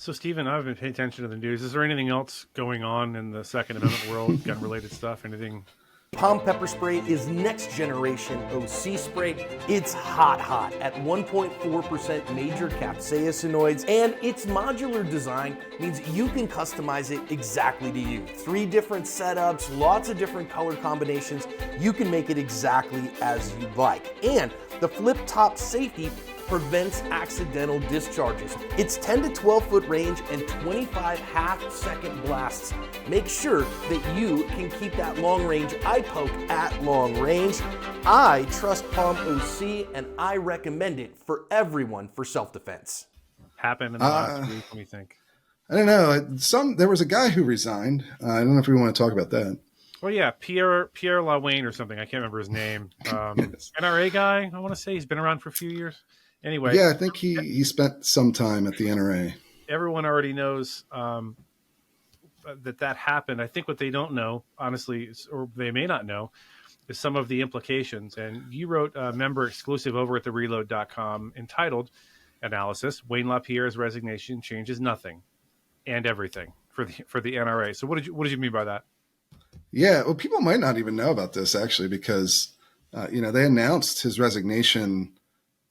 So, Stephen, I've been paying attention to the news. Is there anything else going on in the Second Amendment world, gun-related stuff? Anything? Palm pepper spray is next generation OC spray. It's hot at 1.4% major capsaicinoids, and its modular design means you can customize it exactly to you. 3 different setups, lots of different color combinations. You can make it exactly as you like. And the flip top safety prevents accidental discharges. It's 10 to 12 foot range and 25 half-second blasts. Make sure that you can keep that long range eye poke at long range. I trust Palm OC and I recommend it for everyone for self-defense. Happened in the last week, what do you think? I don't know. There was a guy who resigned. I don't know if we want to talk about that. Well, yeah, Pierre Lawayne or something. I can't remember his name. Yes. NRA guy, I want to say. He's been around for a few years. Anyway. Yeah, I think he spent some time at the NRA. Everyone already knows that happened. I think what they don't know, honestly, or they may not know, is some of the implications. And you wrote a member exclusive over at thereload.com entitled Analysis, Wayne LaPierre's resignation changes nothing and everything for the NRA. So what did you mean by that? Yeah, well, people might not even know about this actually because they announced his resignation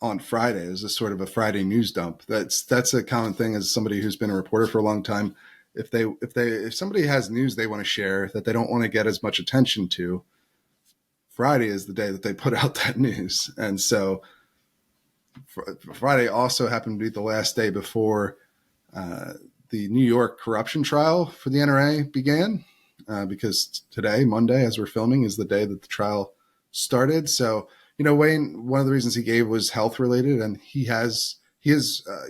on Friday. It was a sort of a Friday news dump. That's a common thing as somebody who's been a reporter for a long time. If somebody has news they want to share that they don't want to get as much attention to, Friday is the day that they put out that news. And so Friday also happened to be the last day before the New York corruption trial for the NRA began, because today, Monday, as we're filming, is the day that the trial started. So, Wayne, one of the reasons he gave was health related, and he is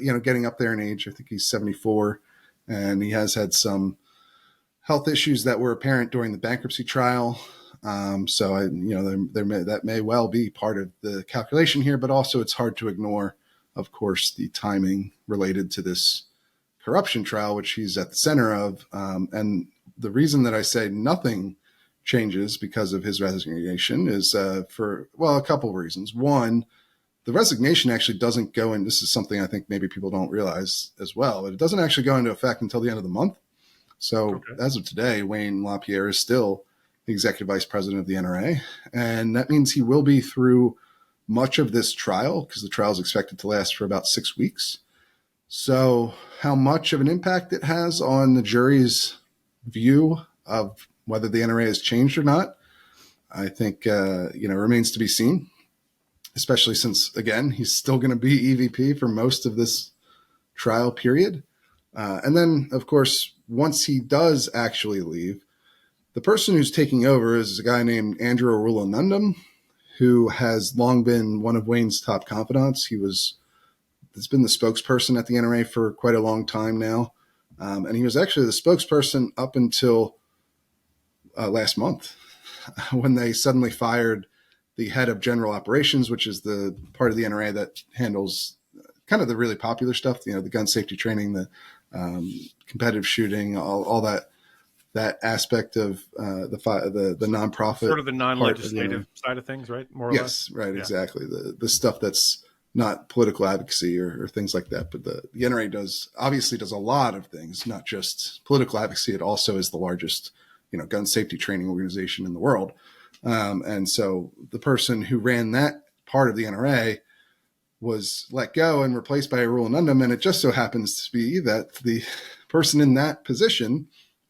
getting up there in age. I think he's 74, and he has had some health issues that were apparent during the bankruptcy trial. That may well be part of the calculation here, but also it's hard to ignore, of course, the timing related to this corruption trial, which he's at the center of. And the reason that I say nothing changes because of his resignation is for a couple of reasons. One, the resignation actually doesn't go in. This is something I think maybe people don't realize as well, but it doesn't actually go into effect until the end of the month. So As of today, Wayne LaPierre is still the executive vice president of the NRA. And that means he will be through much of this trial because the trial is expected to last for about 6 weeks. So how much of an impact it has on the jury's view of whether the NRA has changed or not, I think, remains to be seen, especially since, again, he's still going to be EVP for most of this trial period. And then, of course, once he does actually leave, the person who's taking over is a guy named Andrew Arulanandam, who has long been one of Wayne's top confidants. He's been the spokesperson at the NRA for quite a long time now. And he was actually the spokesperson up until last month when they suddenly fired the head of general operations, which is the part of the NRA that handles kind of the really popular stuff, the gun safety training, the competitive shooting, all that aspect of the nonprofit, sort of the non-legislative side of things, right? More or less. Yes, right, yeah. Exactly. The stuff that's not political advocacy or things like that. But the NRA obviously does a lot of things, not just political advocacy. It also is the largest gun safety training organization in the world. And so the person who ran that part of the NRA was let go and replaced by Arulanandam. And it just so happens to be that the person in that position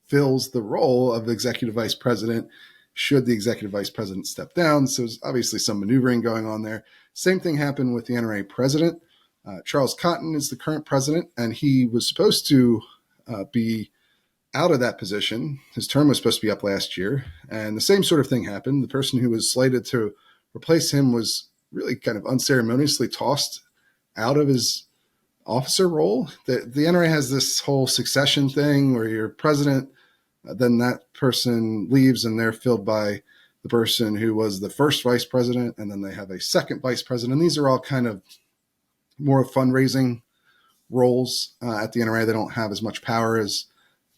fills the role of executive vice president should the executive vice president step down. So there's obviously some maneuvering going on there. Same thing happened with the NRA president. Charles Cotton is the current president, and he was supposed to be out of that position. His term was supposed to be up last year, and the same sort of thing happened. The person who was slated to replace him was really kind of unceremoniously tossed out of his officer role. The NRA has this whole succession thing where you're president, then that person leaves and they're filled by the person who was the first vice president, and then they have a second vice president. And these are all kind of more fundraising roles at the NRA. They don't have as much power as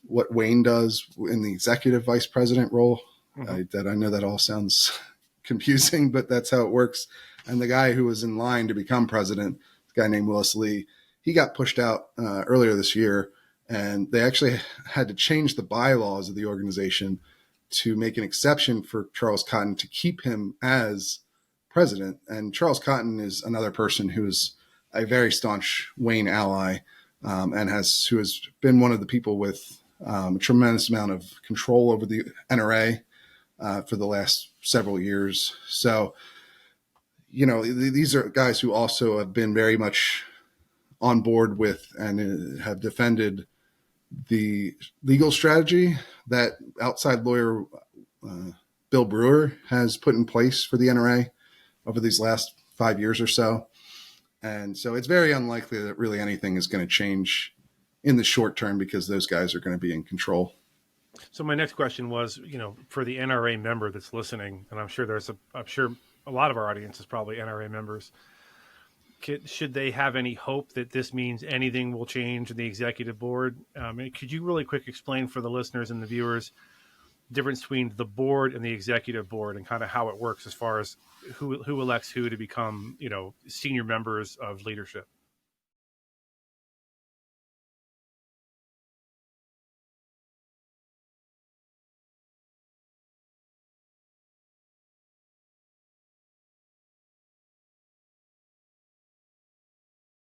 what Wayne does in the executive vice president role. Mm-hmm. I know that all sounds confusing, but that's how it works. And the guy who was in line to become president, a guy named Willis Lee, he got pushed out earlier this year And they actually had to change the bylaws of the organization to make an exception for Charles Cotton to keep him as president. And Charles Cotton is another person who is a very staunch Wayne ally, and who has been one of the people with a tremendous amount of control over the NRA for the last several years. So, these are guys who also have been very much on board with and have defended the legal strategy that outside lawyer Bill Brewer has put in place for the NRA over these last 5 years or so. And so it's very unlikely that really anything is going to change in the short term because those guys are going to be in control. So my next question was, for the NRA member that's listening, and I'm sure a lot of our audience is probably NRA members. Should they have any hope that this means anything will change in the executive board? Could you really quick explain for the listeners and the viewers the difference between the board and the executive board and kind of how it works as far as who elects who to become, senior members of leadership?